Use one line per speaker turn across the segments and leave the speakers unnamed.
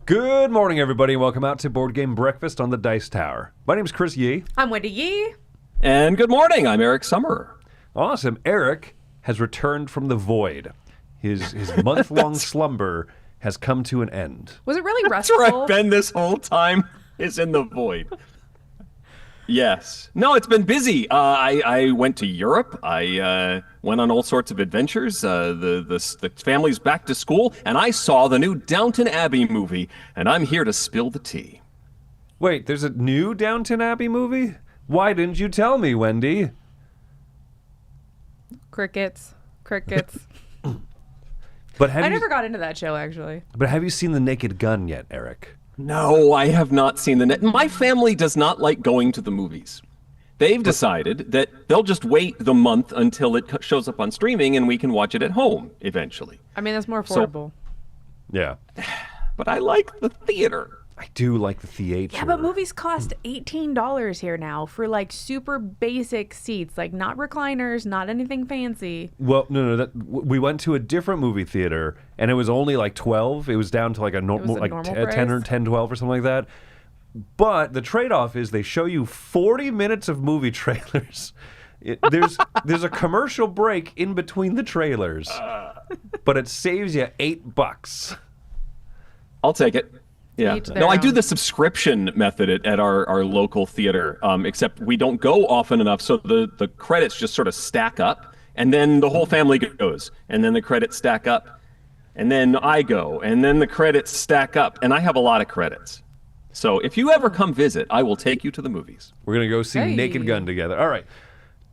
Good morning, everybody, and welcome out to Board Game Breakfast on the Dice Tower. My name is Chris Yi.
I'm Wendy Yi.
And good morning, I'm Eric Summerer.
Awesome. Eric has returned from the void. His month-long slumber has come to an end.
Was it really
That's
restful?
where I've been this whole time, is in the void. Yes. No, it's been busy. I went to Europe. I went on all sorts of adventures. The family's back to school, and I saw the new Downton Abbey movie, and I'm here to spill the tea.
Wait, there's a new Downton Abbey movie? Why didn't you tell me, Wendy?
Crickets.
But
I never got into that show, actually.
But have you seen The Naked Gun yet, Eric?
No, I have not seen the net. My family does not like going to the movies. They've decided that they'll just wait the month until it shows up on streaming and we can watch it at home eventually.
I mean, that's more affordable.
Yeah.
But I like the theater.
I do like the theater.
Yeah, but movies cost $18 here now for like super basic seats, like not recliners, not anything fancy.
Well, no. We went to a different movie theater, and it was only like 12. It was down to like a normal, like
normal
10 or 10, 12 or something like that. But the trade-off is they show you 40 minutes of movie trailers. There's a commercial break in between the trailers, but it saves you $8.
I'll take it. Yeah.
Each their
No, I do
own.
the subscription method at our local theater, except we don't go often enough, so the credits just sort of stack up, and then the whole family goes, and then the credits stack up, and then I go, and then the credits stack up, and I have a lot of credits. So if you ever come visit, I will take you to the movies.
We're going to go see
Hey.
Naked Gun together. All right.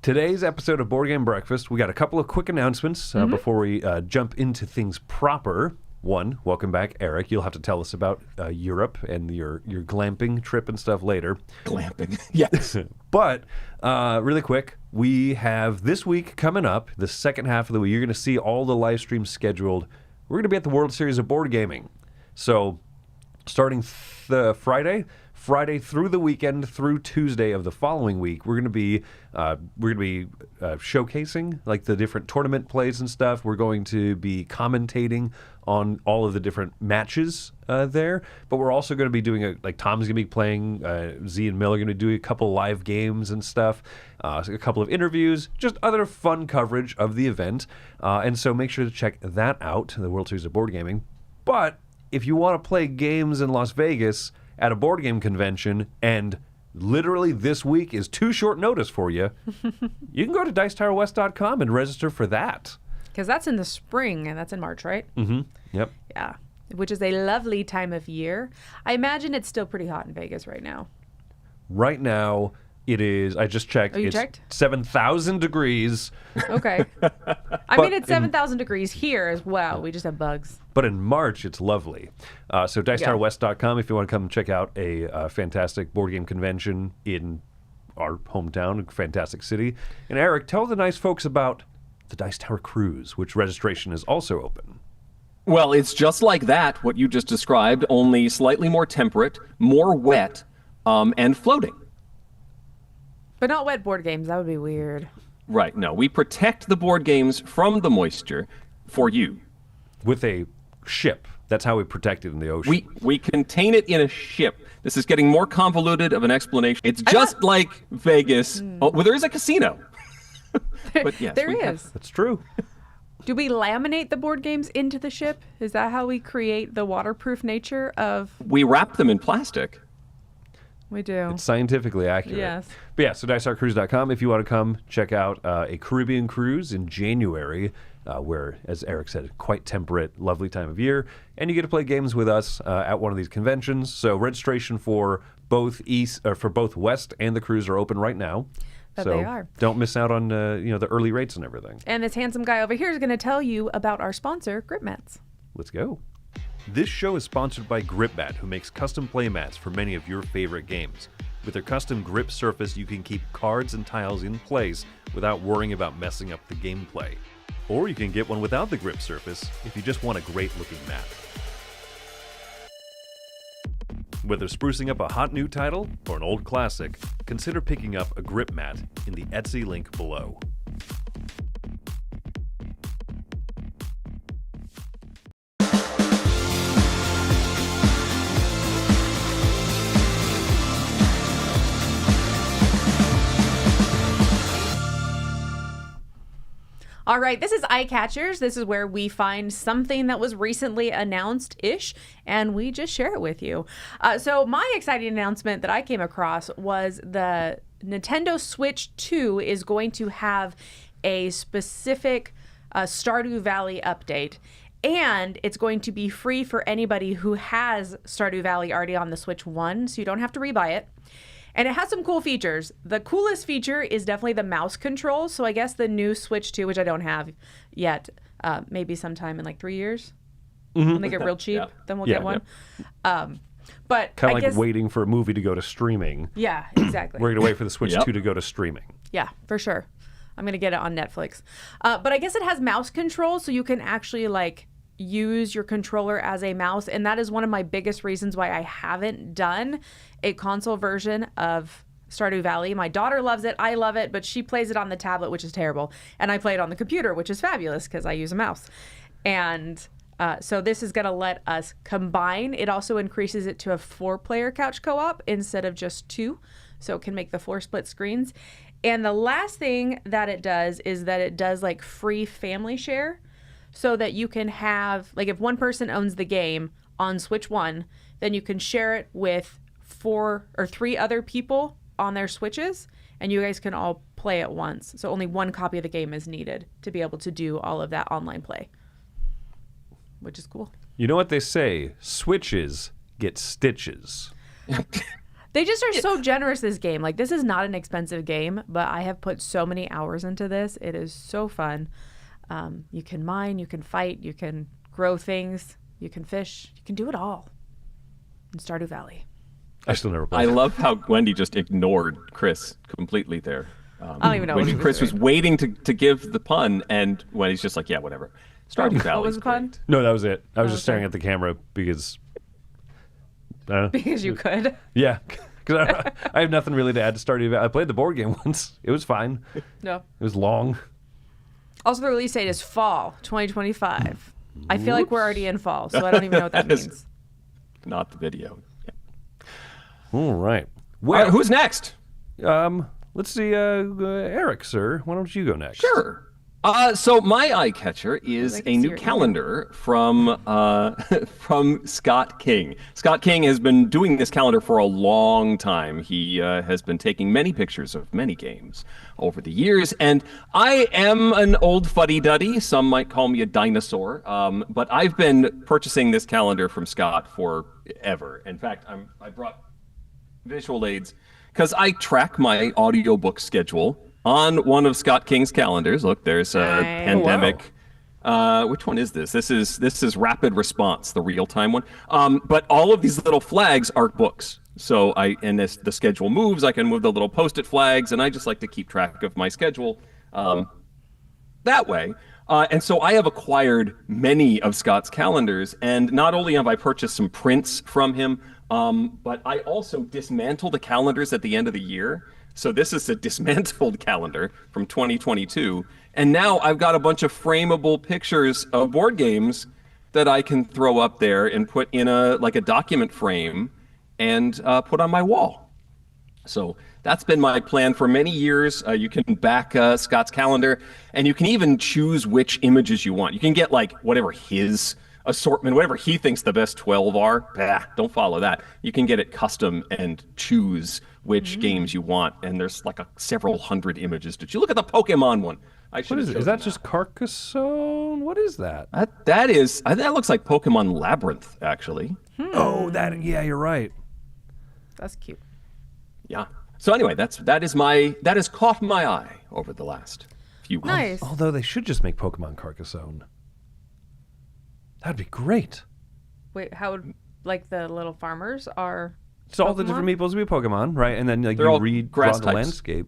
Today's episode of Board Game Breakfast, we got a couple of quick announcements before we jump into things proper. One, welcome back, Eric. You'll have to tell us about Europe and your glamping trip and stuff later.
Glamping. Yes.
But really quick, we have this week coming up, the second half of the week. You're going to see all the live streams scheduled. We're going to be at the World Series of Board Gaming. So starting Friday through the weekend through Tuesday of the following week, we're going to be showcasing like the different tournament plays and stuff. We're going to be commentating on all of the different matches there, but we're also going to be doing like Tom's going to be playing, Z and Mill are going to be doing a couple live games and stuff, a couple of interviews, just other fun coverage of the event, and so make sure to check that out, the World Series of Board Gaming. But if you want to play games in Las Vegas at a board game convention, and literally this week is too short notice for you, you can go to dicetowerwest.com and register for that.
Because that's in the spring, and that's in March, right?
Mm-hmm. Yep.
Yeah, which is a lovely time of year. I imagine it's still pretty hot in Vegas right now.
Right now, it is, I just checked,
Oh, you
it's
checked?
7,000 degrees,
Okay. I mean, it's 7,000 degrees here as well. We just have bugs.
but in March, it's lovely. So dicetowerwest.com if you want to come check out a fantastic board game convention in our hometown, a fantastic city. And Eric, tell the nice folks about the Dice Tower Cruise, which registration is also open.
Well, it's just like that, what you just described, only slightly more temperate, more wet, and floating.
But not wet board games. That would be weird.
Right, no. We protect the board games from the moisture for you.
With a ship. That's how we protect it in the ocean.
We contain it in a ship. This is getting more convoluted of an explanation. It's just like Vegas. Oh, well, there is a casino. But yes,
There
we
is.
have-
That's true.
Do we laminate the board games into the ship? Is that how we create the waterproof nature of...
we wrap them in plastic.
We do.
It's scientifically accurate.
Yes.
But yeah, so dicetowercruise.com if you want to come check out a Caribbean cruise in January, where, as Eric said, quite temperate, lovely time of year, and you get to play games with us at one of these conventions. So registration for both West and the cruise are open right now.
That
so
they are.
Don't miss out on the early rates and everything.
And this handsome guy over here is going to tell you about our sponsor, Grip Mats.
Let's go. This show is sponsored by GripMat, who makes custom play mats for many of your favorite games. With their custom grip surface, you can keep cards and tiles in place without worrying about messing up the gameplay. Or you can get one without the grip surface if you just want a great-looking mat. Whether sprucing up a hot new title or an old classic, consider picking up a grip mat in the Etsy link below.
All right, this is Eyecatchers. This is where we find something that was recently announced-ish, and we just share it with you. So my exciting announcement that I came across was the Nintendo Switch 2 is going to have a specific Stardew Valley update. And it's going to be free for anybody who has Stardew Valley already on the Switch 1, so you don't have to rebuy it. And it has some cool features. The coolest feature is definitely the mouse control. So I guess the new Switch 2, which I don't have yet, maybe sometime in like 3 years. When they get real cheap, then we'll get one. But
Kind
I
of like
guess,
waiting for a movie to go to streaming.
Yeah, exactly.
We're going to wait for the Switch 2 to go to streaming.
Yeah, for sure. I'm going to get it on Netflix. But I guess it has mouse control, so you can actually like use your controller as a mouse. And that is one of my biggest reasons why I haven't done a console version of Stardew Valley. My daughter loves it. I love it, but she plays it on the tablet, which is terrible. And I play it on the computer, which is fabulous because I use a mouse. And so this is going to let us combine. It also increases it to a 4-player couch co-op instead of just 2. So it can make the 4 split screens. And the last thing that it does is that it does like free family share so that you can have, like if one person owns the game on Switch 1, then you can share it with 4 or 3 other people on their Switches, and you guys can all play at once. So only one copy of the game is needed to be able to do all of that online play, which is cool.
You know what they say? Switches get stitches.
They just are so generous, this game. Like, this is not an expensive game, but I have put so many hours into this. It is so fun. You can mine, you can fight, you can grow things, you can fish, you can do it all in Stardew Valley.
I still never played.
I love how Wendy just ignored Chris completely there.
I don't even know what he was
Chris
doing.
was waiting to give the pun, and Wendy's just like, yeah, whatever. Stardew Valley.
What was the pun?
No, that was it. I was just
okay.
staring at the camera because...
Because you could.
Yeah, because I have nothing really to add to Stardew Valley. I played the board game once. It was fine.
No.
It was long.
Also, the release date is fall 2025. I feel like we're already in fall, so I don't even know what that means.
Not the video.
All right.
Well, all right, who's next?
Let's see, Eric, sir. Why don't you go next?
Sure. So my eye catcher is a new calendar from from Scott King. Scott King has been doing this calendar for a long time. He has been taking many pictures of many games over the years, and I am an old fuddy-duddy. Some might call me a dinosaur, but I've been purchasing this calendar from Scott forever. In fact, I brought visual aids because I track my audiobook schedule on one of Scott King's calendars. Look, there's a pandemic.
wow.
Which one is this? This is Rapid Response, the real-time one. But all of these little flags are books. So as the schedule moves, I can move the little Post-it flags, and I just like to keep track of my schedule that way. And so I have acquired many of Scott's calendars, and not only have I purchased some prints from him, but I also dismantle the calendars at the end of the year. So this is a dismantled calendar from 2022. And now I've got a bunch of frameable pictures of board games that I can throw up there and put in a document frame and put on my wall. So that's been my plan for many years. You can back Scott's calendar, and you can even choose which images you want. You can get whatever his assortment, whatever he thinks the best 12 are. Don't follow that. You can get it custom and choose which games you want, and there's several hundred images to choose. Look at the Pokemon one.
What is it? Is that just Carcassonne? What is that?
That looks like Pokemon Labyrinth, actually.
Oh, yeah, you're right.
That's cute.
Yeah. So anyway, that has caught my eye over the last few months.
Nice.
Although they should just make Pokemon Carcassonne. That'd be great.
Wait, how would the little farmers are?
So all the different meeples would be Pokemon, right? And then
They're
you
all
redraw
grass
the
types.
landscape.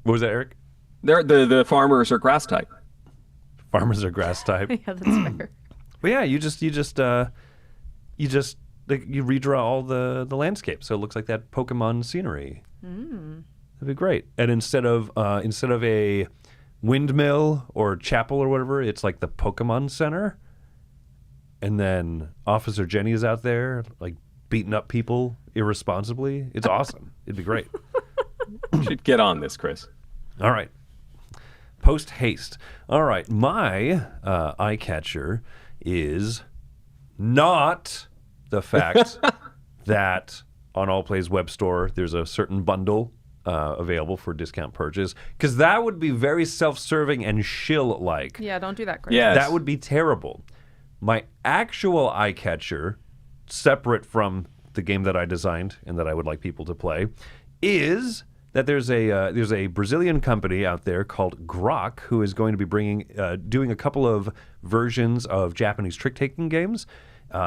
What was that, Eric?
The farmers are grass type.
Farmers are grass type.
Yeah, that's fair.
But yeah, you redraw all the landscape, so it looks like that Pokemon scenery. That'd be great. And instead of a windmill or chapel or whatever, it's like the Pokemon Center. And then Officer Jenny is out there beating up people irresponsibly. It's awesome. It'd be great.
You should get on this, Chris.
All right. Post haste. All right, my eye catcher is not the fact that on AllPlay's web store there's a certain bundle available for discount purchase, because that would be very self-serving and shill-like.
Yeah, don't do that, Chris.
Yes.
That would be terrible. My actual eye catcher, separate from the game that I designed and that I would like people to play, is that there's a Brazilian company out there called Grok who is going to be doing a couple of versions of Japanese trick-taking games.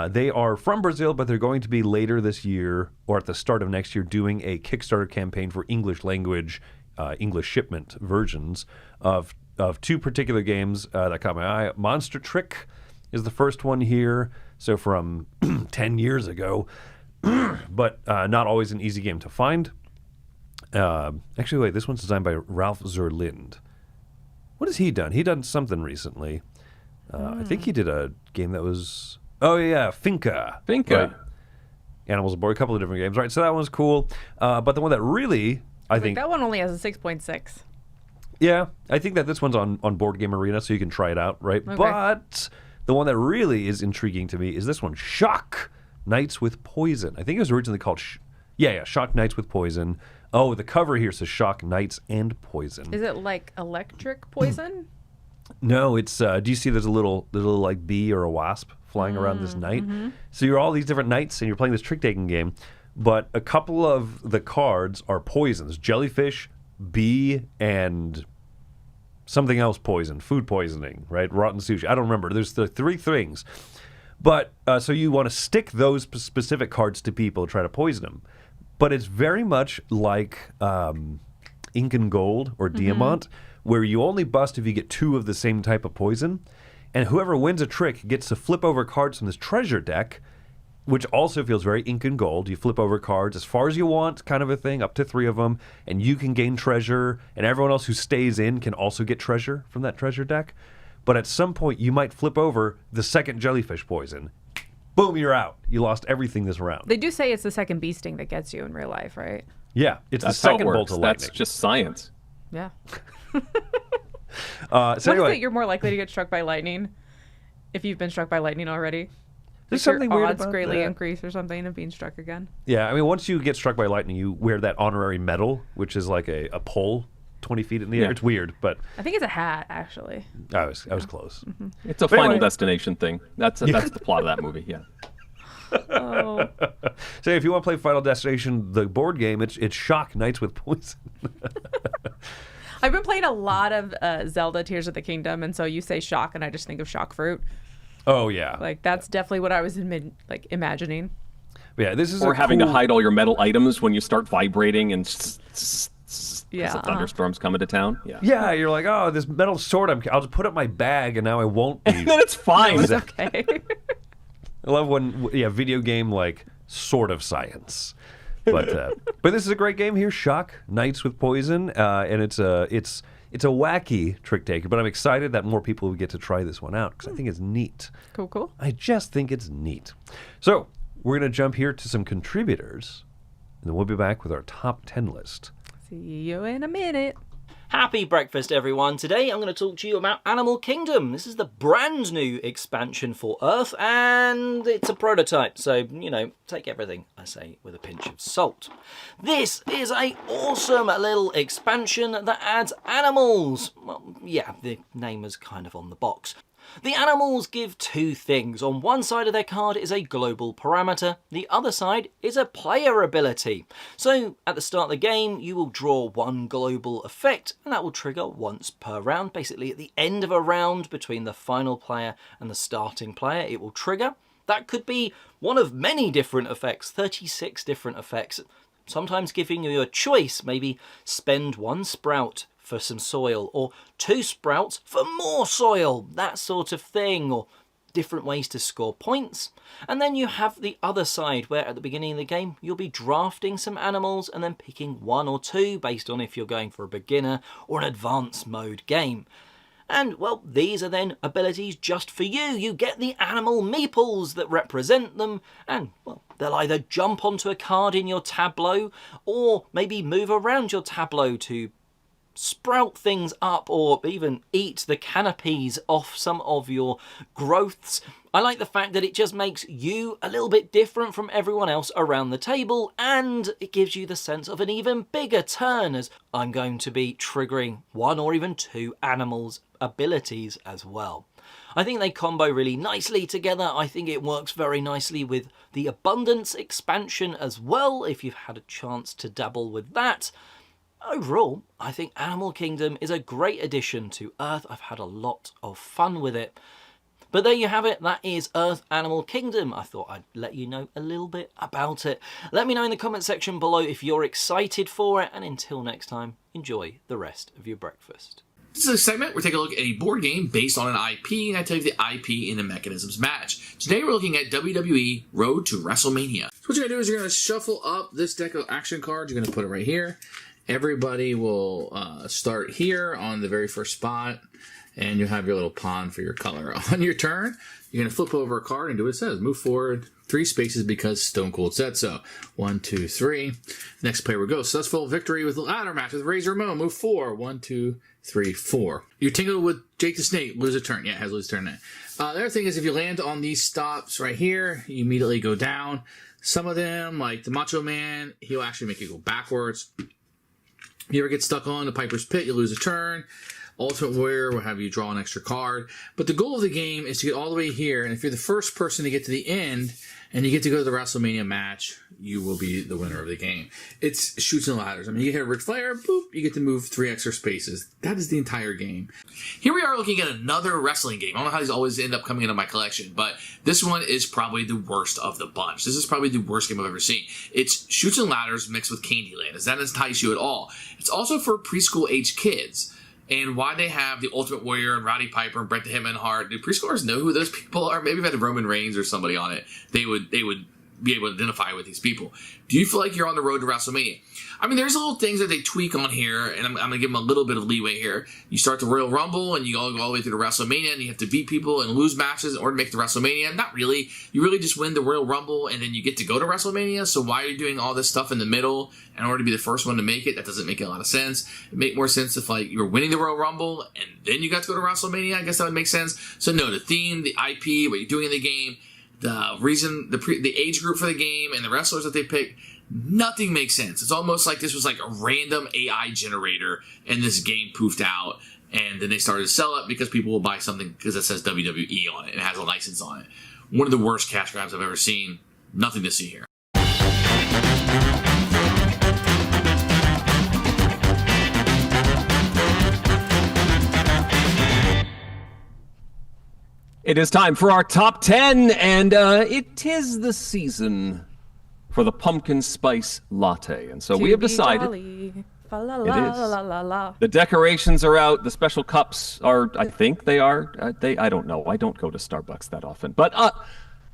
They are from Brazil, but they're going to be later this year or at the start of next year doing a Kickstarter campaign for English language, English shipment versions of two particular games that caught my eye. Monster Trick is the first one here, so from 10 years ago, but not always an easy game to find. Actually, wait, this one's designed by Ralph Zerlind. What has he done? He done something recently. I think he did a game that was... Oh, yeah, Finca.
Finca.
Right. Animals Aboard, a couple of different games. Right, so that one's cool. But the one that really, I think...
That one only has a 6.6.
Yeah, I think that this one's on Board Game Arena, so you can try it out, right?
Okay.
But the one that really is intriguing to me is this one, Shock Knights with Poison. I think it was originally called... Shock Knights with Poison. Oh, the cover here says Shock Knights and Poison.
Is it like electric poison?
No, it's... do you see there's a little like bee or a wasp flying around this knight?
Mm-hmm.
So you're all these different knights, and you're playing this trick-taking game, but a couple of the cards are poisons. Jellyfish, bee, and something else poison. Food poisoning, right? Rotten sushi. I don't remember. There's the three things. But, so you want to stick those specific cards to people, try to poison them. But it's very much like Ink and Gold or Diamant, where you only bust if you get two of the same type of poison. And whoever wins a trick gets to flip over cards from this treasure deck, which also feels very Ink and Gold. You flip over cards as far as you want, kind of a thing, up to 3 of them, and you can gain treasure, and everyone else who stays in can also get treasure from that treasure deck. But at some point, you might flip over the second jellyfish poison. Boom, you're out. You lost everything this round.
They do say it's the second bee sting that gets you in real life, right?
Yeah, it's
That's
the
how it
second
works.
bolt of lightning.
That's just science.
Yeah.
So
What
anyway,
is it? You're more likely to get struck by lightning if you've been struck by lightning already.
there's
Like
something
your
weird
odds
about
greatly
that.
increase or something of being struck again.
Yeah, I mean, once you get struck by lightning, you wear that honorary medal, which is like a pole 20 feet in the air.
Yeah.
It's weird, but
I think it's a hat, actually.
I was close.
It's a
But
Final
anyway.
Destination thing. That's the plot of that movie. Yeah.
Oh,
So if you want to play Final Destination, the board game, it's Shock Knights with Poison.
I've been playing a lot of Zelda Tears of the Kingdom, and so you say shock, and I just think of shock fruit.
Oh yeah,
Like that's definitely what I was imagining.
yeah. This is
Or
a
having
cool...
to hide all your metal items when you start vibrating and
Yeah,
the thunderstorms coming to town. Yeah.
Yeah, you're like, oh, this metal sword. I'll just put it in my bag, and now I won't be.
And then it's fine.
Okay.
I love when video game like sort of science, but this is a great game here. Shock Knights with Poison, and it's a wacky trick taker. But I'm excited that more people will get to try this one out because I think it's neat.
Cool.
I just think it's neat. So we're gonna jump here to some contributors, and then we'll be back with our top 10 list.
See you in a minute.
Happy breakfast, everyone. Today I'm going to talk to you about Animal Kingdom. This is the brand new expansion for Earth, and it's a prototype, so, take everything I say with a pinch of salt. This is a awesome little expansion that adds animals. Well, yeah, the name is kind of on the box. The animals give two things. On one side of their card is a global parameter, the other side is a player ability. So at the start of the game you will draw one global effect, and that will trigger once per round. Basically at the end of a round between the final player and the starting player it will trigger. That could be one of many different effects, 36 different effects, sometimes giving you a choice, maybe spend one sprout for some soil, or 2 sprouts for more soil, that sort of thing, or different ways to score points. And then you have the other side, where at the beginning of the game you'll be drafting some animals and then picking 1 or 2 based on if you're going for a beginner or an advanced mode game. And, well, these are then abilities just for you. You get the animal meeples that represent them, and, well, they'll either jump onto a card in your tableau, or maybe move around your tableau to sprout things up or even eat the canopies off some of your growths. I like the fact that it just makes you a little bit different from everyone else around the table, and it gives you the sense of an even bigger turn, as I'm going to be triggering 1 or even 2 animals' abilities as well. I think they combo really nicely together. I think it works very nicely with the Abundance expansion as well, if you've had a chance to dabble with that. Overall, I think Animal Kingdom is a great addition to Earth. I've had a lot of fun with it. But there you have it, that is Earth Animal Kingdom. I thought I'd let you know a little bit about it. Let me know in the comment section below if you're excited for it, and until next time, enjoy the rest of your breakfast.
This is a segment where we take a look at a board game based on an IP, and I tell you the IP and the mechanisms match. Today we're looking at WWE Road to WrestleMania. So what you're going to do is you're going to shuffle up this deck of action cards. You're going to put it right here. Everybody will start here on the very first spot, and you'll have your little pawn for your color. On your turn, you're going to flip over a card and do what it says. Move forward 3 spaces because Stone Cold said so. 1, 2, 3. Next player will go. Successful victory with the ladder match with Razor Ramon. Move 4. 1, 2, 3, 4. You tingle with Jake the Snake. Lose a turn. Yeah, it has lose a turn now. The other thing is if you land on these stops right here, you immediately go down. Some of them, like the Macho Man, he'll actually make you go backwards. If you ever get stuck on the Piper's Pit, you lose a turn. Ultimate Warrior will have you draw an extra card. But the goal of the game is to get all the way here, and if you're the first person to get to the end, and you get to go to the WrestleMania match, you will be the winner of the game. It's shoots and ladders. I mean, you hit Ric Flair, boop, you get to move 3 extra spaces. That is the entire game. Here we are looking at another wrestling game. I don't know how these always end up coming into my collection, but this one is probably the worst of the bunch. This is probably the worst game I've ever seen. It's shoots and ladders mixed with Candyland. Does that entice you at all? It's also for preschool-age kids. And why they have the Ultimate Warrior and Roddy Piper and Bret the Hitman Hart. Do preschoolers know who those people are? Maybe if they had Roman Reigns or somebody on it, they would be able to identify with these people. Do you feel like you're on the road to WrestleMania? I mean, there's little things that they tweak on here, and I'm going to give them a little bit of leeway here. You start the Royal Rumble, and you all go all the way through the WrestleMania, and you have to beat people and lose matches in order to make the WrestleMania. Not really. You really just win the Royal Rumble, and then you get to go to WrestleMania, so why are you doing all this stuff in the middle in order to be the first one to make it? That doesn't make a lot of sense. It'd make more sense if, like, you were winning the Royal Rumble, and then you got to go to WrestleMania. I guess that would make sense. So, no, the theme, the IP, what you're doing in the game, the reason, the age group for the game, and the wrestlers that they pick, nothing makes sense. It's almost like this was like a random AI generator, and this game poofed out, and then they started to sell it because people will buy something because it says WWE on it and it has a license on it. One of the worst cash grabs I've ever seen. Nothing to see here.
It is time for our top 10, and it is the season for the pumpkin spice latte. And so we have decided the decorations are out, the special cups are, I think they are, I don't know. I don't go to Starbucks that often. But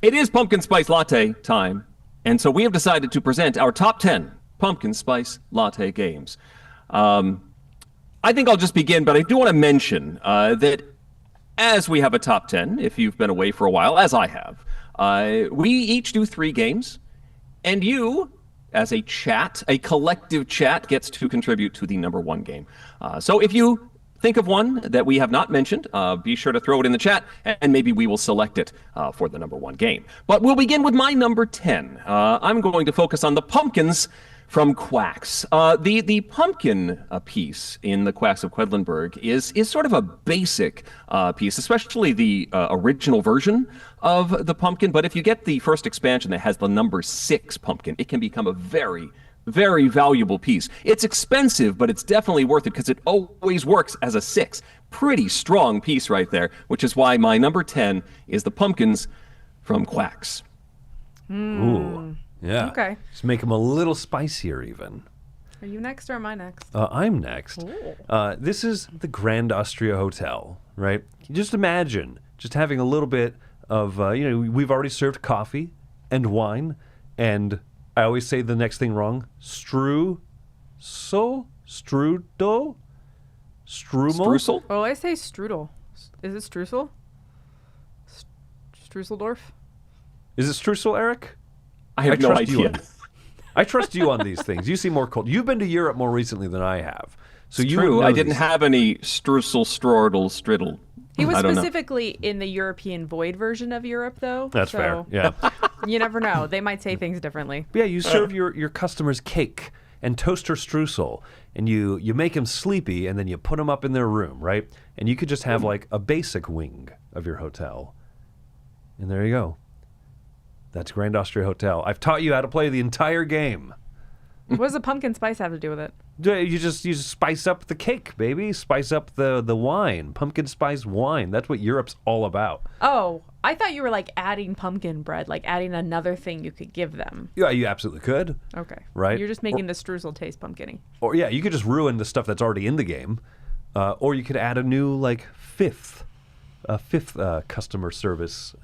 it is pumpkin spice latte time, and so we have decided to present our top 10 pumpkin spice latte games. I think I'll just begin, but I do want to mention that as we have a top 10, if you've been away for a while, as I have, we each do 3 games, and you, as a chat, a collective chat, gets to contribute to the number 1 game. So if you think of one that we have not mentioned, be sure to throw it in the chat, and maybe we will select it for the number 1 game. But we'll begin with my number 10. I'm going to focus on the pumpkins from Quacks. The pumpkin piece in the Quacks of Quedlinburg is sort of a basic piece, especially the original version of the pumpkin. But if you get the first expansion that has the number 6 pumpkin, it can become a very, very valuable piece. It's expensive, but it's definitely worth it because it always works as a 6. Pretty strong piece right there, which is why my number 10 is the pumpkins from Quacks.
Ooh. Yeah.
Okay.
Just make them a little spicier even.
Are you next or am I next?
I'm next. This is the Grand Austria Hotel, right? Just imagine just having a little bit of, we've already served coffee and wine, and I always say the next thing wrong. Strudel? Strudel?
Streusel?
Oh, I say strudel. Is it streusel? Strusseldorf?
Is it streusel, Eric?
I have no
trust you
idea.
on- I trust you on these things. You seem more cold. You've been to Europe more recently than I have. So
It's
you
true.
would know
I didn't
these.
have any streusel, strodel, striddle.
He was
I don't know.
specifically in the European Void version of Europe, though.
That's fair.
so
Yeah.
You never know. They might say things differently.
Yeah, you serve your customers cake and toaster streusel, and you make them sleepy, and then you put them up in their room, right? And you could just have like a basic wing of your hotel. And there you go. That's Grand Austria Hotel. I've taught you how to play the entire game.
What does the pumpkin spice have to do with it?
You just spice up the cake, baby. Spice up the wine. Pumpkin spice wine. That's what Europe's all about.
Oh, I thought you were like adding pumpkin bread, like adding another thing you could give them.
Yeah, you absolutely could.
Okay.
Right.
You're just making the streusel taste pumpkin-y.
Or yeah, you could just ruin the stuff that's already in the game. Or you could add a new like fifth customer service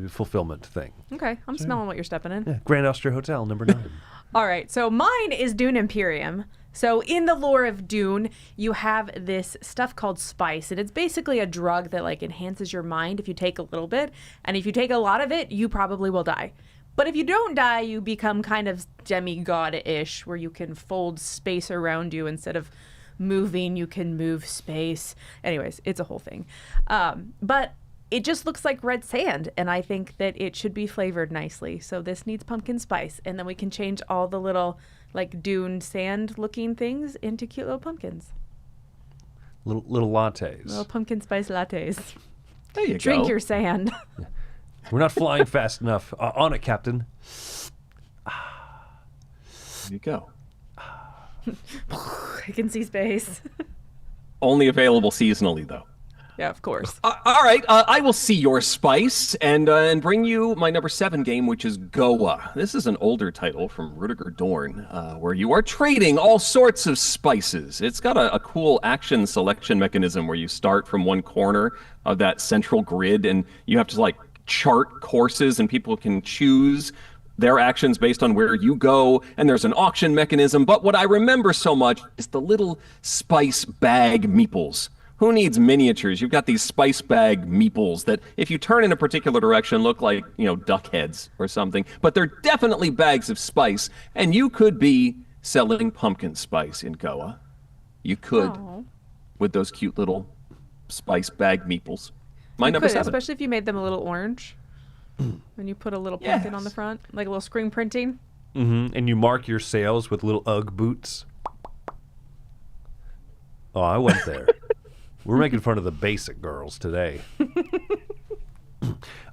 fulfillment thing.
Okay. I'm smelling what you're stepping in.
Yeah, Grand Austria Hotel, number 9.
All right, so mine is Dune Imperium. So in the lore of Dune, you have this stuff called spice, and it's basically a drug that like enhances your mind if you take a little bit, and if you take a lot of it, you probably will die. But if you don't die, you become kind of demigod-ish, where you can fold space around you instead of moving, you can move space. Anyways, it's a whole thing. But it just looks like red sand, and I think that it should be flavored nicely. So this needs pumpkin spice, and then we can change all the little like dune sand looking things into cute little pumpkins.
Little lattes.
Little pumpkin spice lattes.
There you
Drink
go.
your sand.
We're not flying fast enough. On it, Captain.
There you go.
I can see space.
Only available seasonally, though.
Yeah, of course.
All right, I will see your spice and bring you my number 7 game, which is Goa. This is an older title from Rudiger Dorn, where you are trading all sorts of spices. It's got a cool action selection mechanism where you start from one corner of that central grid, and you have to like chart courses, and people can choose their actions based on where you go, and there's an auction mechanism. But what I remember so much is the little spice bag meeples. Who needs miniatures? You've got these spice bag meeples that, if you turn in a particular direction, look like, duck heads or something. But they're definitely bags of spice, and you could be selling pumpkin spice in Goa. You could,
Aw.
with those cute little spice bag meeples. My
You
number
could,
7.
especially if you made them a little orange. When you put a little pumpkin on the
Yes.
front, like a little screen printing.
And you mark your sales with little Ugg boots. Oh, I went there. We're making fun of the basic girls today.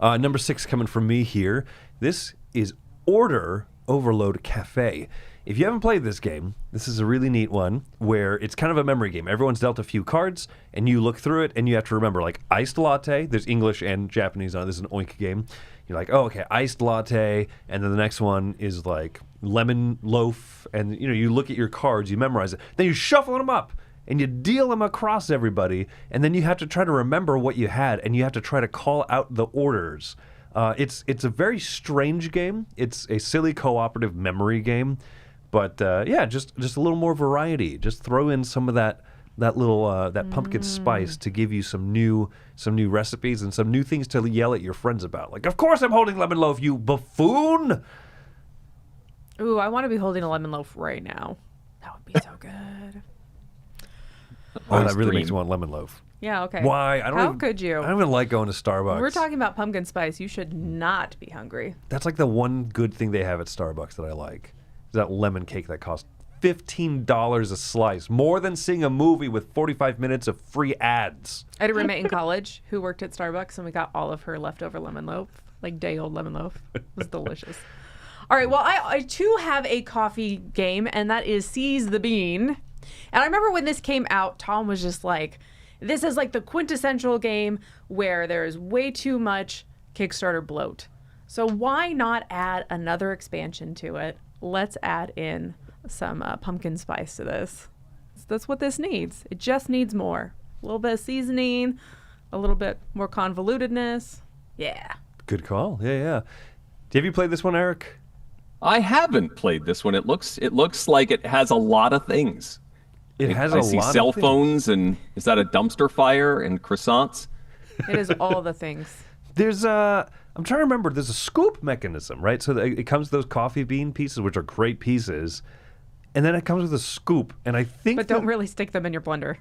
Number 6 coming from me here. This is Order Overload Cafe. If you haven't played this game, this is a really neat one where it's kind of a memory game. Everyone's dealt a few cards, and you look through it, and you have to remember, like, iced latte. There's English and Japanese on it. This is an oink game. You're like, oh, okay, iced latte, and then the next one is, like, lemon loaf, and, you look at your cards, you memorize it. Then you shuffle them up, and you deal them across everybody, and then you have to try to remember what you had, and you have to try to call out the orders. It's a very strange game. It's a silly cooperative memory game. But yeah, just a little more variety. Just throw in some of that little that pumpkin spice to give you some new recipes and some new things to yell at your friends about. Like, of course I'm holding lemon loaf, you buffoon!
Ooh, I want to be holding a lemon loaf right now. That would be so good.
Oh, that really makes me want lemon loaf.
Yeah, okay.
Why?
How could you?
I don't even like going to Starbucks.
We're talking about pumpkin spice. You should not be hungry.
That's like the one good thing they have at Starbucks that I like. Is that lemon cake that costs $15 a slice, more than seeing a movie with 45 minutes of free ads.
I had a roommate in college who worked at Starbucks, and we got all of her leftover lemon loaf, like day-old lemon loaf. It was delicious. All right, well, I too have a coffee game, and that is Seize the Bean. And I remember when this came out, Tom was just like, this is like the quintessential game where there's way too much Kickstarter bloat. So why not add another expansion to it? Let's add in some pumpkin spice to this. That's what this needs. It just needs more. A little bit of seasoning, a little bit more convolutedness. Yeah.
Good call. Yeah. Have you played this one, Eric?
I haven't played this one. It looks like it has a lot of things.
It has
I
a
see
lot
cell
of things.
phones, and is that a dumpster fire and croissants?
It is all the things.
There's I'm trying to remember. There's a scoop mechanism, right? So it comes with those coffee bean pieces, which are great pieces, and then it comes with a scoop. And I think,
But don't really stick them in your blender.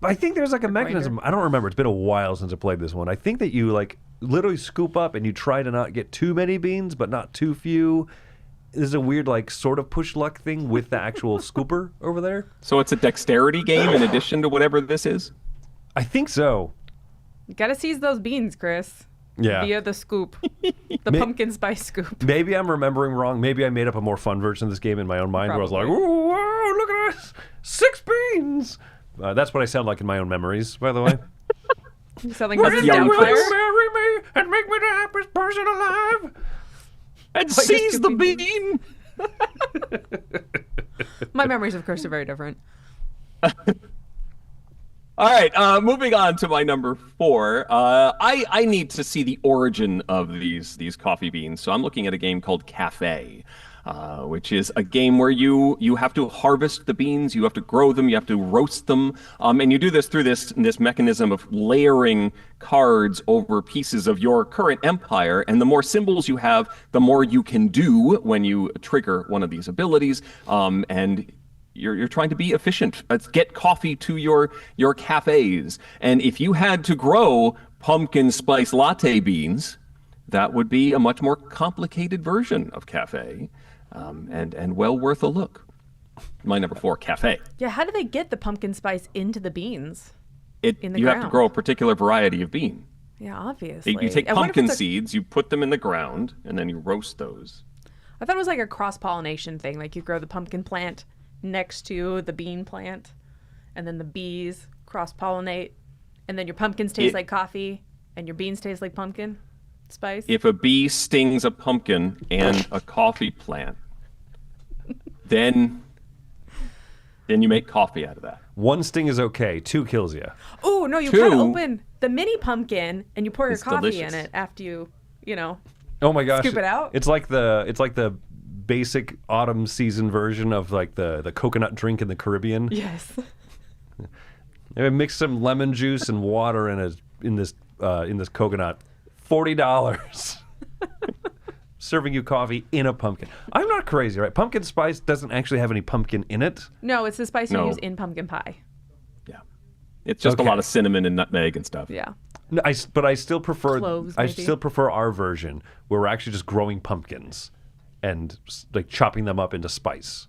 I think there's like a mechanism. I don't remember. It's been a while since I played this one. I think that you like literally scoop up and you try to not get too many beans, but not too few. There's a weird like sort of push luck thing with the actual scooper over there.
So it's a dexterity game in addition to whatever this is?
I think so.
You gotta seize those beans, Chris.
Yeah.
Via the scoop. The pumpkin spice scoop.
Maybe I'm remembering wrong. Maybe I made up a more fun version of this game in my own mind where I was like,
Probably.
"Ooh, whoa, look at this. 6 beans. That's what I sound like in my own memories, by the way.
You sound like
That's
Mrs.
young
Doubtfire.
Chris.
Marry me and make me the happiest person alive.
And
Like a
seize the
Scooby-Doo.
bean!
My memories, of course, are very different.
All right, moving on to my number 4. I need to see the origin of these coffee beans, so I'm looking at a game called Cafe, which is a game where you have to harvest the beans, you have to grow them, you have to roast them, and you do this through this mechanism of layering cards over pieces of your current empire, and the more symbols you have, the more you can do when you trigger one of these abilities, and you're trying to be efficient. Get coffee to your cafes. And if you had to grow pumpkin spice latte beans, that would be a much more complicated version of Cafe, and well worth a look. My number 4, Cafe.
Yeah, how do they get the pumpkin spice into the beans? In the
You have to
ground.
grow a particular variety of bean.
Yeah, obviously.
You take
I wonder if
pumpkin
it's a-
seeds, you put them in the ground, and then you roast those.
I thought it was like a cross-pollination thing. Like you grow the pumpkin plant next to the bean plant, and then the bees cross-pollinate, and then your pumpkins taste like coffee, and your beans taste like pumpkin spice.
If a bee stings a pumpkin and a coffee plant, then you make coffee out of that.
1 sting is okay. 2 kills you.
Oh, no, you
2.
cut open the mini pumpkin, and you pour your
It's
coffee
delicious.
in it after you know.
Oh my gosh!
Scoop it out?
It's like the basic autumn season version of like the coconut drink in the Caribbean.
Yes.
They mix some lemon juice and water in this coconut. $40. Serving you coffee in a pumpkin. I'm not crazy, right? Pumpkin spice doesn't actually have any pumpkin in it.
No, it's the spice you
No.
use in pumpkin pie.
Yeah. It's just
Okay.
a lot of cinnamon and nutmeg and stuff.
Yeah.
No, but I still prefer
Cloves,
I
maybe?
still prefer our version where we're actually just growing pumpkins and like chopping them up into spice.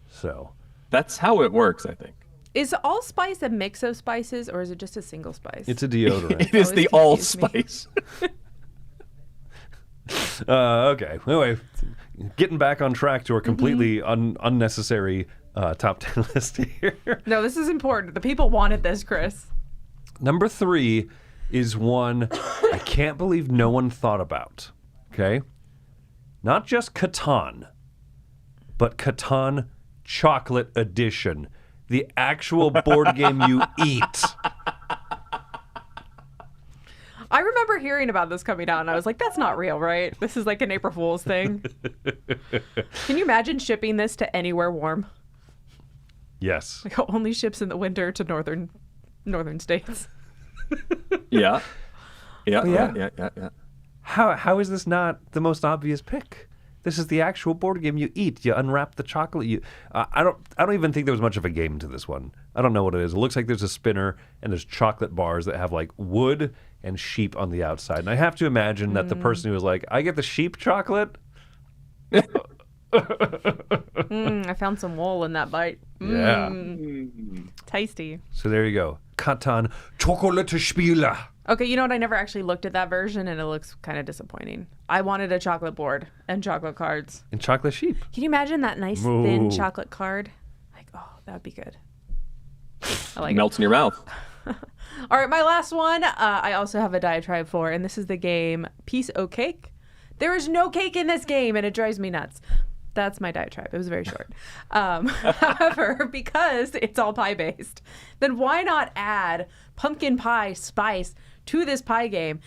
So
That's how it works, I think.
Is allspice a mix of spices, or is it just a single spice?
it's a deodorant.
It is
always
the
confused me.
allspice.
Okay. Anyway, getting back on track to our completely unnecessary top 10 list here.
No, this is important. The people wanted this, Chris.
Number 3 is one I can't believe no one thought about. Okay? Not just Catan, but Catan Chocolate Edition. The actual board game you eat.
I remember hearing about this coming out, and I was like, that's not real, right? This is like an April Fool's thing. Can you imagine shipping this to anywhere warm?
Yes.
Like, it only ships in the winter to northern states.
Yeah. Yeah,
yeah.
yeah.
How is this not the most obvious pick? This is the actual board game you eat. You unwrap the chocolate. I don't even think there was much of a game to this one. I don't know what it is. It looks like there's a spinner and there's chocolate bars that have like wood and sheep on the outside. And I have to imagine that the person who was like, I get the sheep chocolate.
I found some wool in that bite.
Yeah.
Tasty.
So there you go. Catan Chocolate Spiele.
Okay, you know what? I never actually looked at that version, and it looks kind of disappointing. I wanted a chocolate board and chocolate cards.
And chocolate sheep.
Can you imagine that nice,
Ooh.
thin chocolate card? Like, oh, that would be good. I like it.
Melts in your mouth.
All right, my last one, I also have a diatribe for, and this is the game Piece o' Cake. There is no cake in this game, and it drives me nuts. That's my diatribe. It was very short. However, because it's all pie-based, then why not add pumpkin pie spice to this pie game?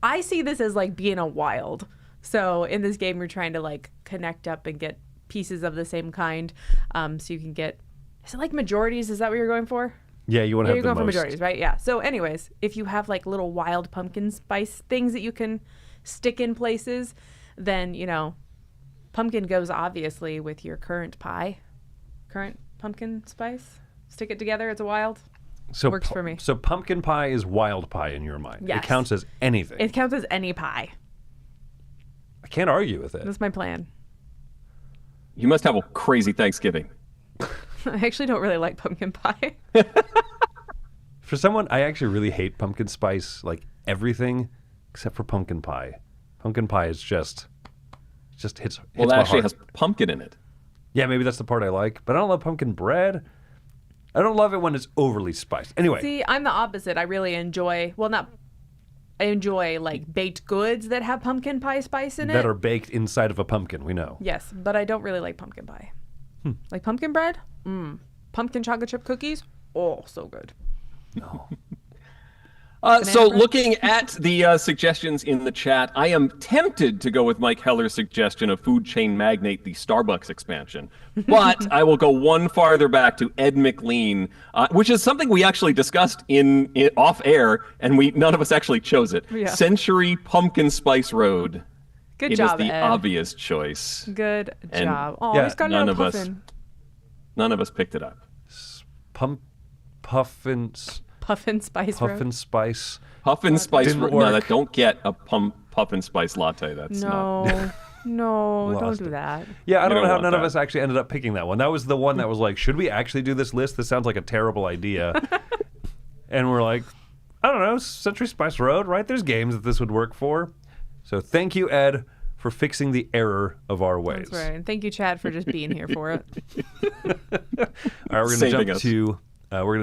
I see this as like being a wild. So in this game, you're trying to like connect up and get pieces of the same kind. So you can get, is it like majorities? Is that what you're going for?
Yeah, you want to
Yeah,
have
you're
the
going for
most.
majorities, right? Yeah. So, anyways, if you have like little wild pumpkin spice things that you can stick in places, then, you know, pumpkin goes obviously with your current pie. Current pumpkin spice. Stick it together. It's a wild.
So
Works for me.
So pumpkin pie is wild pie in your mind.
Yes.
It counts as anything.
It counts as any pie.
I can't argue with it.
That's my plan.
You must have a crazy Thanksgiving.
I actually don't really like pumpkin pie.
For someone, I actually really hate pumpkin spice, like everything except for pumpkin pie. Pumpkin pie is just hits
Well,
my
that actually
heart.
has pumpkin in it.
Yeah, maybe that's the part I like, but I don't love pumpkin bread. I don't love it when it's overly spiced. Anyway,
See, I'm the opposite. I really enjoy, I enjoy like baked goods that have pumpkin pie spice in it.
that are baked inside of a pumpkin, we know.
Yes, but I don't really like pumpkin pie. Like pumpkin bread? Pumpkin chocolate chip cookies? Oh, so good.
So
bread?
looking at the suggestions in the chat, I am tempted to go with Mike Heller's suggestion of food chain magnate, the Starbucks expansion. But I will go one farther back to Ed McLean, which is something we actually discussed in off air, and none of us actually chose it.
Yeah.
Century Pumpkin Spice Road.
Good
It
job,
is the
Ed.
obvious choice.
Good
And-
job. Oh,
Yeah,
he's got
none
another
of us-
puffin.
None of us picked it up.
Puffin
Puffin spice road.
spice.
Puffin Spice.
Didn't
No,
work.
that don't get a Puffin Spice latte. That's not.
No, no, don't
Lost
do
it.
that.
Yeah, I
You
don't know
don't
how
want
none of
that.
us actually ended up picking that one. That was the one that was like, should we actually do this list? This sounds like a terrible idea. And we're like, I don't know, Century Spice Road, right? There's games that this would work for. So thank you, Ed, for fixing the error of our ways.
That's right. And thank you, Chad, for just being here for it.
All right, we're
Saving
gonna
us.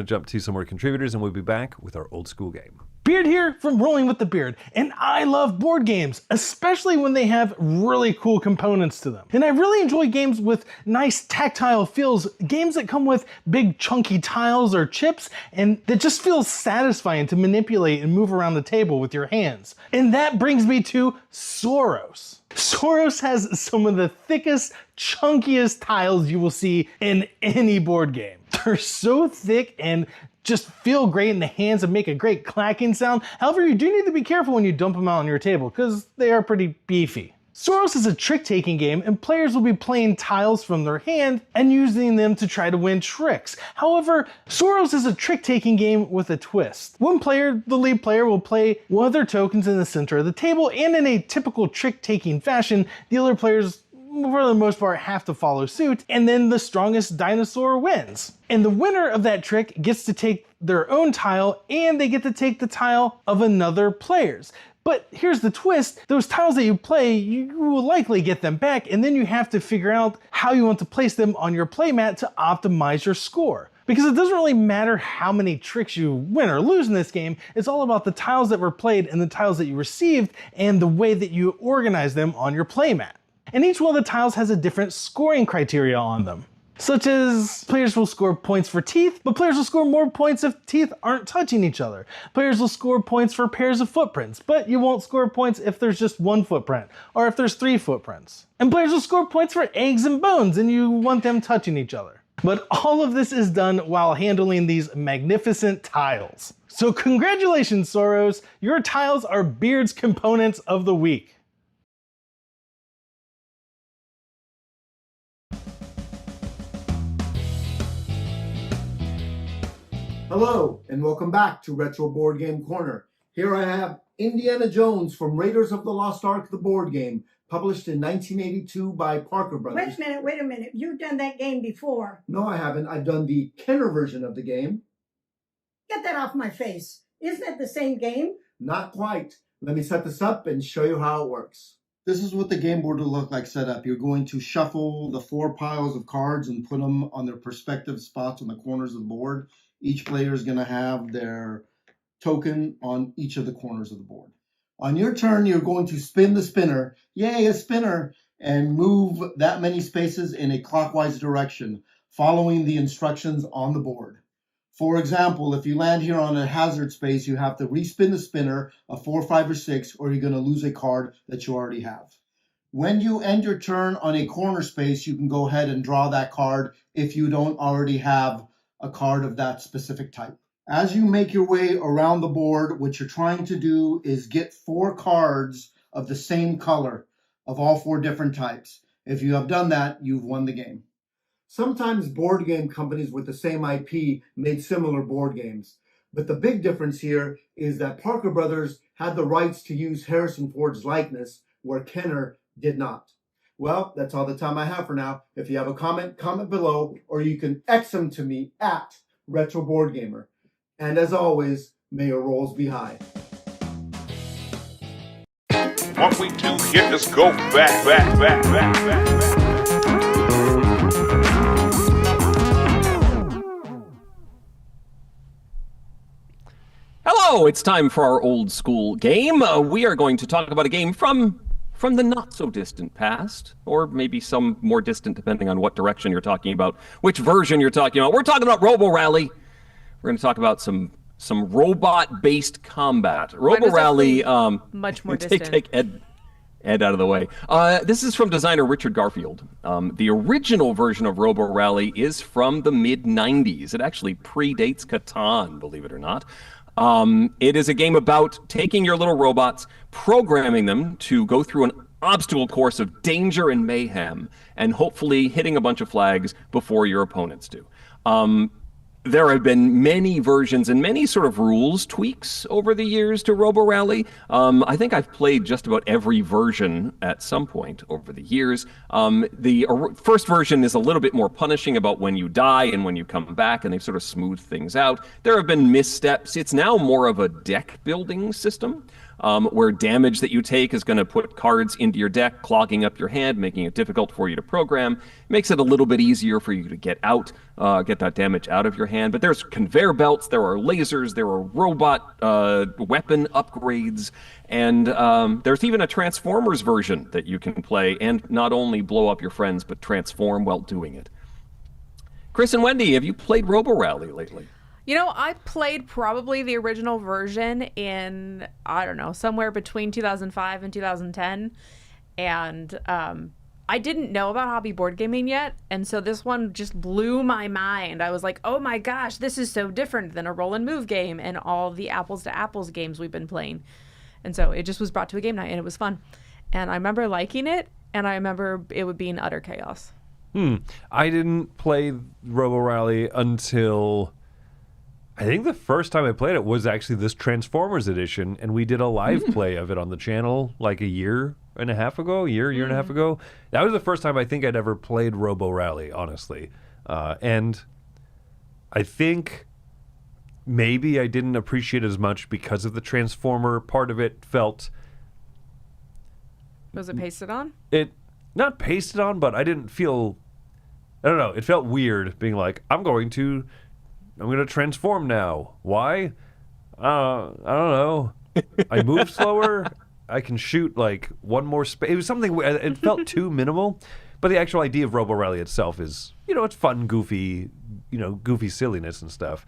jump to some more contributors, and we'll be back with our old school game.
Beard here from Rolling with the Beard, and I love board games, especially when they have really cool components to them. And I really enjoy games with nice tactile feels, games that come with big chunky tiles or chips, and that just feels satisfying to manipulate and move around the table with your hands. And that brings me to Soros. Soros has some of the thickest, chunkiest tiles you will see in any board game. They're so thick and just feel great in the hands and make a great clacking sound. However, you do need to be careful when you dump them out on your table because they are pretty beefy. Soros is a trick-taking game, and players will be playing tiles from their hand and using them to try to win tricks. However, Soros is a trick-taking game with a twist. One player, the lead player, will play one of their tokens in the center of the table, and in a typical trick-taking fashion, the other players for the most part have to follow suit, and then the strongest dinosaur wins. And the winner of that trick gets to take their own tile, and they get to take the tile of another player's. But here's the twist, those tiles that you play, you will likely get them back, and then you have to figure out how you want to place them on your playmat to optimize your score. Because it doesn't really matter how many tricks you win or lose in this game, it's all about the tiles that were played and the tiles that you received, and the way that you organize them on your playmat. And each one of the tiles has a different scoring criteria on them. Such as, players will score points for teeth, but players will score more points if teeth aren't touching each other. Players will score points for pairs of footprints, but you won't score points if there's just one footprint, or if there's 3 footprints. And players will score points for eggs and bones, and you want them touching each other. But all of this is done while handling these magnificent tiles. So congratulations, Soros! Your tiles are Beard's Components of the Week.
Hello, and welcome back to Retro Board Game Corner. Here I have Indiana Jones from Raiders of the Lost Ark, the board game, published in 1982 by Parker Brothers.
Wait a minute. You've done that game before.
No, I haven't. I've done the Kenner version of the game.
Get that off my face. Isn't it the same game?
Not quite. Let me set this up and show you how it works. This is what the game board will look like set up. You're going to shuffle the 4 piles of cards and put them on their respective spots on the corners of the board. Each player is going to have their token on each of the corners of the board. On your turn, you're going to spin the spinner. Yay, a spinner! And move that many spaces in a clockwise direction, following the instructions on the board. For example, if you land here on a hazard space, you have to respin the spinner a 4, 5, or 6, or you're going to lose a card that you already have. When you end your turn on a corner space, you can go ahead and draw that card if you don't already have a card of that specific type. As you make your way around the board, what you're trying to do is get 4 cards of the same color of all 4 different types. If you have done that, you've won the game. Sometimes board game companies with the same IP made similar board games. But the big difference here is that Parker Brothers had the rights to use Harrison Ford's likeness, where Kenner did not. Well, that's all the time I have for now. If you have a comment, comment below, or you can X them to me at RetroBoardGamer. And as always, may your rolls be high.
What we do here is go back.
Hello, it's time for our old school game. We are going to talk about a game from the not so distant past, or maybe some more distant depending on what direction you're talking about, which version you're talking about. We're talking about Robo Rally. We're going to talk about some robot-based combat. Robo Rally.
Much more distant.
Take Ed out of the way. This is from designer Richard Garfield. The original version of Robo Rally is from the mid-90s. It actually predates Catan, believe it or not. It is a game about taking your little robots, programming them to go through an obstacle course of danger and mayhem, and hopefully hitting a bunch of flags before your opponents do. There have been many versions and many sort of rules tweaks over the years to Robo Rally. I think I've played just about every version at some point over the years. The first version is a little bit more punishing about when you die and when you come back, and they've sort of smoothed things out. There have been missteps. It's now more of a deck building system. Where damage that you take is going to put cards into your deck, clogging up your hand, making it difficult for you to program. Makes it a little bit easier for you to get that damage out of your hand. But there's conveyor belts, there are lasers, there are robot weapon upgrades, and there's even a Transformers version that you can play and not only blow up your friends, but transform while doing it. Chris and Wendy, have you played Robo Rally lately?
You know, I played probably the original version in, I don't know, somewhere between 2005 and 2010. And I didn't know about hobby board gaming yet. And so this one just blew my mind. I was like, oh my gosh, this is so different than a roll and move game and all the apples to apples games we've been playing. And so it just was brought to a game night and it was fun. And I remember liking it. And I remember it would be in utter chaos.
I didn't play Robo Rally until... I think the first time I played it was actually this Transformers edition, and we did a live play of it on the channel like a year and a half ago. Year and a half ago. That was the first time I think I'd ever played Robo Rally, honestly. And I think maybe I didn't appreciate it as much because of the Transformer part of it.
Was it pasted on?
Not pasted on, but I didn't feel... I don't know. It felt weird being like, I'm going to transform now. Why? I don't know. I move slower. I can shoot like one more space. It was something, it felt too minimal. But the actual idea of Robo Rally itself is, it's fun, goofy silliness and stuff.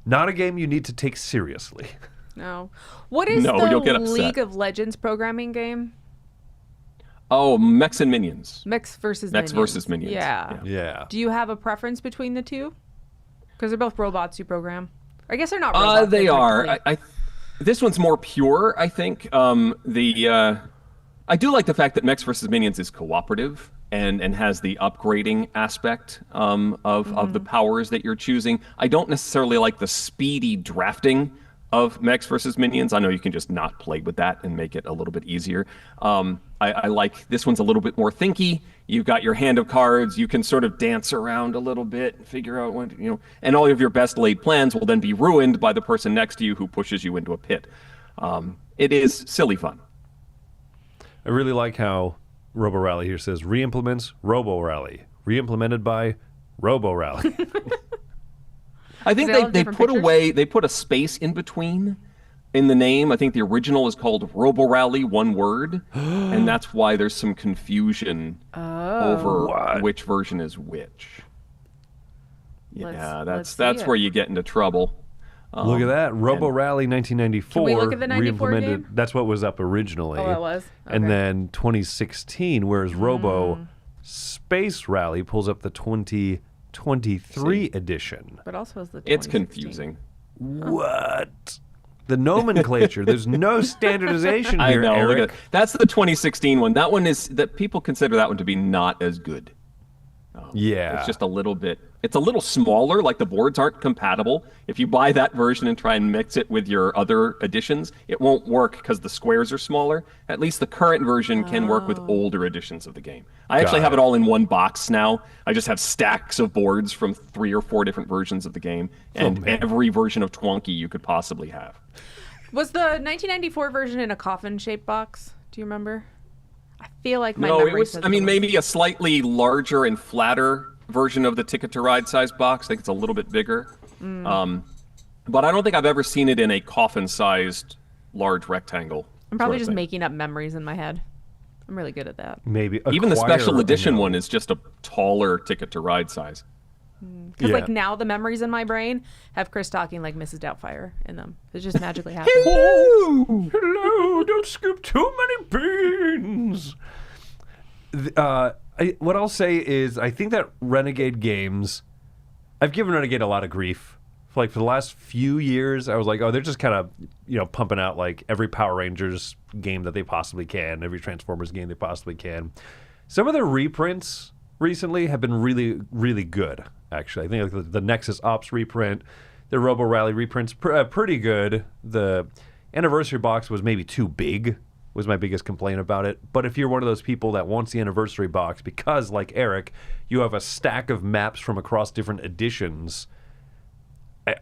Not a game you need to take seriously.
No. What is
you'll get
the
upset.
League of Legends programming game?
Oh, Mechs and Minions.
Mechs versus
Minions.
Yeah.
Do you have a preference between the two? Because they're both robots you program. I guess they're not robots.
They are. This one's more pure, I think. I do like the fact that Mechs vs. Minions is cooperative and has the upgrading aspect of the powers that you're choosing. I don't necessarily like the speedy drafting of Mechs vs. Minions. I know you can just not play with that and make it a little bit easier. I like this one's a little bit more thinky. You've got your hand of cards. You can sort of dance around a little bit and figure out when, and all of your best laid plans will then be ruined by the person next to you who pushes you into a pit. It is silly fun.
I really like how Robo Rally here says re-implements Robo Rally. Re-implemented by Robo Rally.
I think they put a space in between in the name. I think the original is called Robo Rally, one word, and that's why there's some confusion over which version is which. Yeah, that's where you get into trouble.
Look at that. Robo Rally 1994.
Can we look at the 94 game?
That's what was up originally.
Oh, it was? Okay.
And then 2016, whereas Robo Space Rally pulls up the 2020 23 edition.
But also has the
It's
2016.
confusing.
What? The nomenclature. There's no standardization
I
here,
know. Look
Eric.
at, that's the 2016 one. That one is that people consider that one to be not as good.
Yeah.
It's just a little bit. It's a little smaller. Like the boards aren't compatible. If you buy that version and try and mix it with your other editions, it won't work because the squares are smaller. At least the current version can work with older editions of the game. I actually have it all in one box now. I just have stacks of boards from 3 or 4 different versions of the game, and every version of Twonky you could possibly have.
Was the 1994 version in a coffin-shaped box? Do you remember? I feel like my
No,
memory
it was.
says
I mean,
was.
maybe a slightly larger and flatter version of the Ticket to Ride size box. I think it's a little bit bigger. But I don't think I've ever seen it in a coffin-sized large rectangle.
I'm probably
sort of
just
thing.
making up memories in my head. I'm really good at that.
Maybe.
Even the special
Acquire,
edition
no.
one is just a taller Ticket to Ride size.
Because
Yeah.
like now the memories in my brain have Chris talking like Mrs. Doubtfire in them. It just magically happens.
Hello, don't scoop too many beans. What I'll say is, I think that Renegade Games, I've given Renegade a lot of grief. For the last few years, I was like, oh, they're just kind of, pumping out like every Power Rangers game that they possibly can, every Transformers game they possibly can. Some of their reprints recently have been really, really good, actually. I think like the Nexus Ops reprint, the Robo Rally reprint's pretty good. The Anniversary box was maybe too big, was my biggest complaint about it. But if you're one of those people that wants the Anniversary box, because like Eric, you have a stack of maps from across different editions,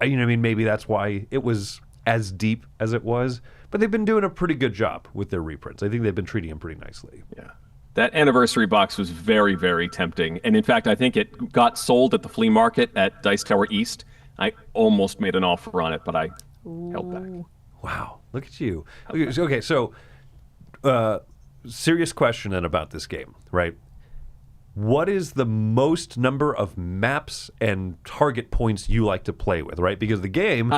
maybe that's why it was as deep as it was. But they've been doing a pretty good job with their reprints. I think they've been treating them pretty nicely.
Yeah. That Anniversary box was very, very tempting. And in fact, I think it got sold at the flea market at Dice Tower East. I almost made an offer on it, but I held back.
Wow, look at you. Okay, so serious question then about this game, right? What is the most number of maps and target points you like to play with, right? Because the game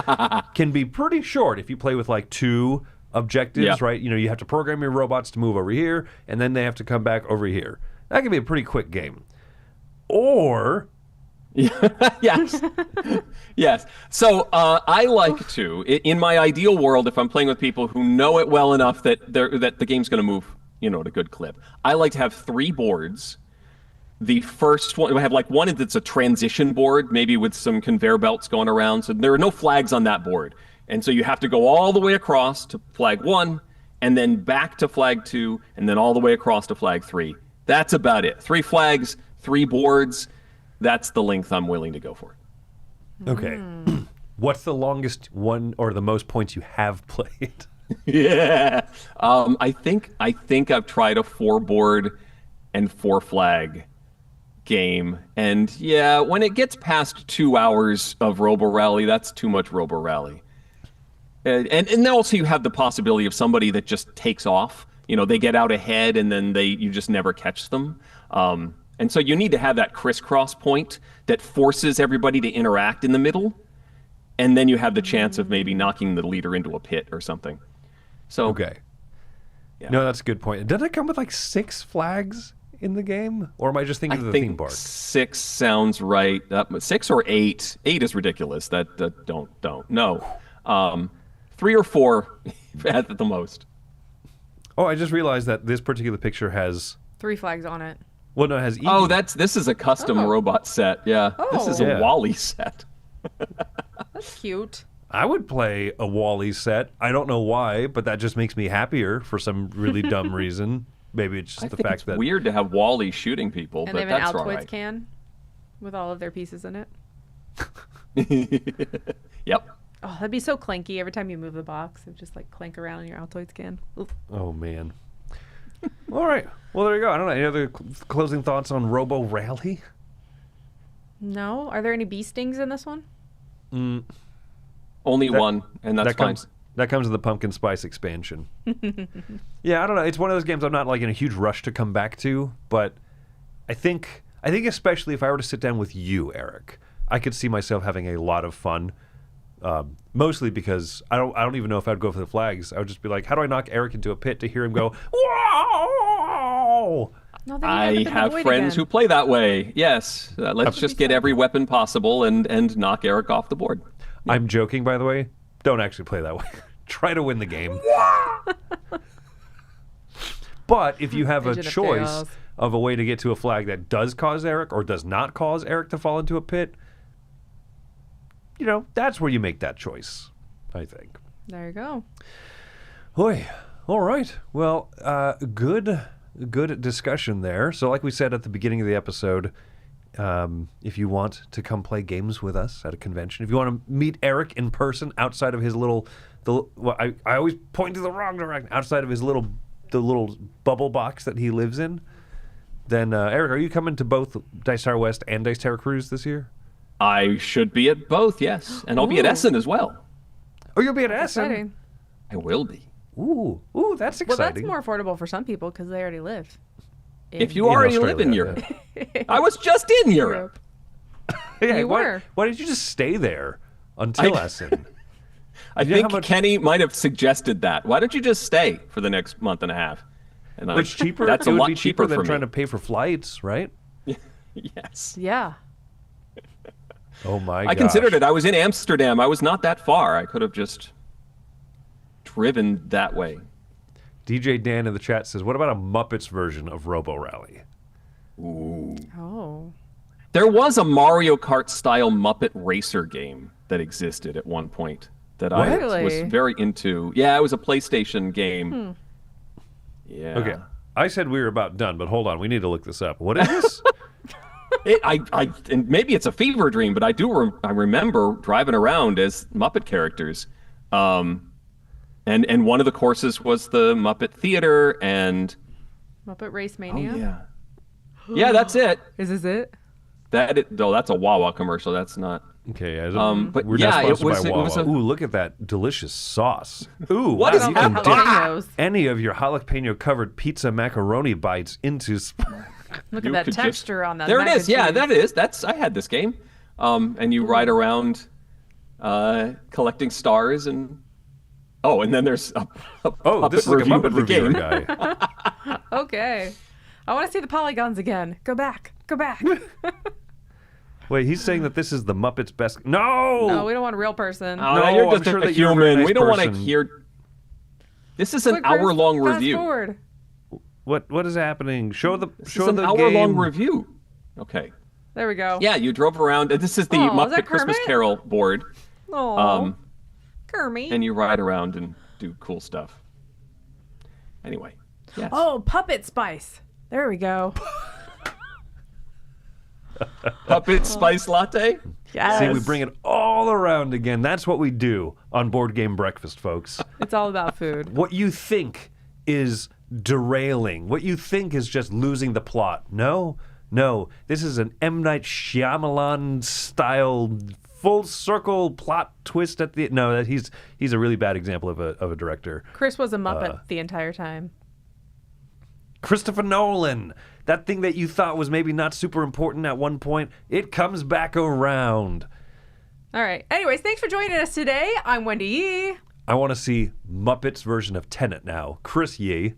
can be pretty short if you play with like 2 objectives,
Yeah.
right? You have to program your robots to move over here, and then they have to come back over here. That can be a pretty quick game. Or
Yes. Yes. So I like to, in my ideal world, if I'm playing with people who know it well enough that the game's going to move, at a good clip, I like to have 3 boards. The first one, I have like one that's a transition board, maybe with some conveyor belts going around. So there are no flags on that board. And so you have to go all the way across to flag 1, and then back to flag 2, and then all the way across to flag 3. That's about it. 3 flags, 3 boards. That's the length I'm willing to go for.
okay, what's the longest one or the most points you have played?
Yeah. I think I've tried a 4-board and 4-flag game. And yeah, when it gets past 2 hours of Robo Rally, that's too much Robo Rally. And then also you have the possibility of somebody that just takes off. They get out ahead and then you just never catch them. And so you need to have that crisscross point that forces everybody to interact in the middle. And then you have the chance of maybe knocking the leader into a pit or something. So
Okay.
Yeah.
No, that's a good point. Doesn't it come with like 6 flags in the game? Or am I just thinking of the theme
think
park?
6 sounds right. 6 or 8. 8 is ridiculous. That don't. No. 3 or 4 at the most.
Oh, I just realized that this particular picture has...
3 flags on it.
Well, no, it has Eevee.
Oh, this is a custom robot set. Yeah. This is a
Yeah.
Wally set.
That's cute.
I would play a Wally set. I don't know why, but that just makes me happier for some really dumb reason. Maybe it's just
I
the
think
fact
it's
that...
weird to have Wally shooting people,
And
but
they have an
that's all
Altoids
right.
can with all of their pieces in it.
Yep.
Oh, that'd be so clanky every time you move the box. It would just like clank around in your Altoids can. Oof.
Oh, man. All right. Well, there you go. I don't know. Any other closing thoughts on Robo Rally?
No? Are there any bee stings in this one?
Only one, and that's fine.
That comes with the pumpkin spice expansion. Yeah, I don't know. It's one of those games I'm not like in a huge rush to come back to, but I think especially if I were to sit down with you, Eric, I could see myself having a lot of fun. Mostly because I don't even know if I'd go for the flags. I would just be like, how do I knock Eric into a pit to hear him go, "Whoa!"
No, then you end up
I
in the
have
void
friends
again.
who play that way. Yes. Let's just get every weapon possible and knock Eric off the board.
I'm joking, by the way. Don't actually play that way. Try to win the game. But if you have a
Agent of
choice
Chaos.
of a way to get to a flag that does cause Eric or does not cause Eric to fall into a pit, you know, that's where you make that choice, I think.
There you go.
Oy. All right. Well, good discussion there. So like we said at the beginning of the episode, if you want to come play games with us at a convention, if you want to meet Eric in person outside of his little, I always point to the wrong direction, outside of his the little bubble box that he lives in, then Eric, are you coming to both Dice Tower West and Dice Tower Cruise this year?
I should be at both, yes. And I'll be at Essen as well.
Oh, you'll be at Essen?
Exciting.
I will be.
Ooh, that's
Well,
exciting.
that's more affordable for some people because they already live.
If you already live in Europe. I was just in Europe.
Yeah,
You
why,
were.
why didn't you just stay there until Essen?
I
You know
think
how much-
Kenny might have suggested that. Why don't you just stay for the next month and a half? And
It's cheaper.
That's
it
a
would
lot
be cheaper than
for
trying
me.
to pay for flights, right?
Yes.
Yeah.
Oh my!
I considered it. I was in Amsterdam. I was not that far. I could have just driven that way.
DJ Dan in the chat says, "What about a Muppets version of Robo Rally?"
Ooh.
Oh.
There was a Mario Kart style Muppet Racer game that existed at one point that I
Really?
was very into. Yeah, it was a PlayStation game. Yeah.
Okay, I said we were about done, but hold on, we need to look this up. What is this?
And maybe it's a fever dream, but I remember driving around as Muppet characters, and one of the courses was the Muppet Theater, and
Muppet Race Mania.
yeah, that's it.
Is this it?
That's a Wawa commercial. That's not.
Okay,
But
we're
yeah,
not
it
sponsored by
was
Wawa.
a.
Ooh, look at that delicious sauce. Ooh,
What
wow,
is
you
that?
can dip
Jalapenos.
any of your jalapeno covered pizza macaroni bites into.
Look
You
at that
could just-
texture on that.
There it
mac
is.
and
Yeah,
cheese.
that is. I had this game, and you ride around, collecting stars and. Oh, and then there's a
Oh, this is like a
review
Muppet
of the
reviewer
game.
guy.
Okay. I want to see the polygons again. Go back. Go back.
Wait, he's saying that this is the Muppets' best. No.
No, we don't want a real person.
Oh,
No,
you're
I'm
just
sure
a
that you're a very
human.
nice
We don't want to
person.
hear. This is an
Quick, Chris,
hour-long
fast
review.
forward.
What is happening? Show the
This
show
is an
the
hour-long
game.
review. Okay.
There we go.
Yeah, you drove around. This is the
Oh, is
Muppet
that
Christmas
Kermit?
Carol board,
Oh, Kermit.
and you ride around and do cool stuff. Anyway, yes.
Oh, Puppet Spice. There we go.
Puppet Spice Latte.
Yes.
See, we bring it all around again. That's what we do on Board Game Breakfast, folks.
It's all about food.
What you think is derailing, what you think is just losing the plot. No. This is an M. Night Shyamalan style full circle plot twist at the. No, that he's a really bad example of a director.
Chris was a Muppet the entire time.
Christopher Nolan. That thing that you thought was maybe not super important at one point, it comes back around.
All right. Anyways, thanks for joining us today. I'm Wendy Yi.
I want to see Muppets version of Tenet now. Chris Yi.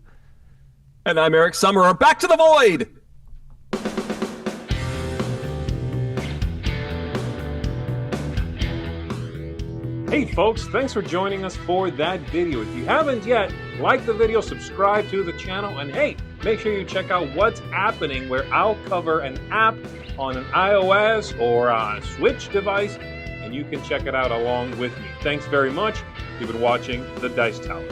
And I'm Eric Summerer. Back to the void.
Hey folks, thanks for joining us for that video. If you haven't yet, like the video, subscribe to the channel, and hey, make sure you check out what's happening where I'll cover an app on an iOS or a Switch device, and you can check it out along with me. Thanks very much. You've been watching The Dice Tower.